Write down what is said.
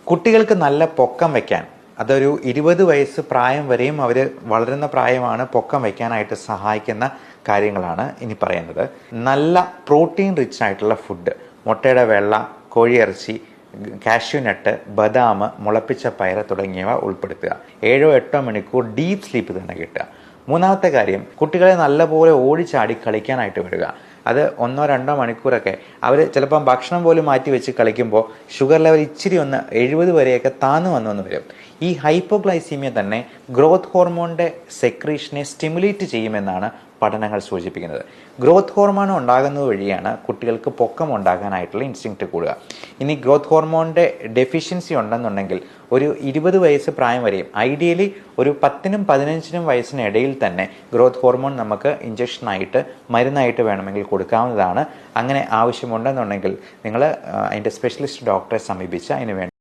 കുട്ടികൾക്ക് നല്ല പൊക്കം വയ്ക്കാൻ, അതൊരു 20 വയസ്സ് പ്രായം വരെയും അവർ വളരുന്ന പ്രായമാണ്, പൊക്കം വയ്ക്കാനായിട്ട് സഹായിക്കുന്ന കാര്യങ്ങളാണ് ഇനി പറയുന്നത്. നല്ല പ്രോട്ടീൻ റിച്ച് ആയിട്ടുള്ള ഫുഡ്, മുട്ടയുടെ വെള്ള, കോഴിയിറച്ചി, കാഷ്യൂനട്ട്, ബദാം, മുളപ്പിച്ച പയർ തുടങ്ങിയവ ഉൾപ്പെടുത്തുക. 7-8 മണിക്കൂർ ഡീപ്പ് സ്ലീപ്പ് തന്നെ കിട്ടുക. മൂന്നാമത്തെ കാര്യം, കുട്ടികളെ നല്ലപോലെ ഓടിച്ചാടി കളിക്കാനായിട്ട് വിടുക. അത് 1-2 മണിക്കൂറൊക്കെ അവർ ചിലപ്പം ഭക്ഷണം പോലും മാറ്റി വെച്ച് കളിക്കുമ്പോൾ ഷുഗർ ലെവൽ ഇച്ചിരി ഒന്ന് 70 വരെയൊക്കെ താന്നു വന്നു വരും. ഈ ഹൈപ്പോഗ്ലൈസീമിയ തന്നെ ഗ്രോത്ത് ഹോർമോണിൻ്റെ സെക്രീഷനെ സ്റ്റിമുലേറ്റ് ചെയ്യുമെന്നാണ് പഠനങ്ങൾ സൂചിപ്പിക്കുന്നത്. ഗ്രോത്ത് ഹോർമോൺ ഉണ്ടാകുന്നത് വഴിയാണ് കുട്ടികൾക്ക് പൊക്കം ഉണ്ടാകാനായിട്ടുള്ള ഇൻസ്റ്റിങ്ക്റ്റ് കൂടുക. ഇനി ഗ്രോത്ത് ഹോർമോണിൻ്റെ ഡെഫിഷ്യൻസി ഉണ്ടെന്നുണ്ടെങ്കിൽ ഒരു 20 വയസ്സ് പ്രായം വരെയും, ഐഡിയലി ഒരു 10-നും 15-നും വയസ്സിനിടയിൽ തന്നെ ഗ്രോത്ത് ഹോർമോൺ നമുക്ക് ഇഞ്ചക്ഷനായിട്ട് മരുന്നായിട്ട് വേണമെങ്കിൽ കൊടുക്കാവുന്നതാണ്. അങ്ങനെ ആവശ്യമുണ്ടെന്നുണ്ടെങ്കിൽ നിങ്ങൾ അതിൻ്റെ സ്പെഷ്യലിസ്റ്റ് ഡോക്ടറെ സമീപിച്ച് അതിന് വേണ്ടി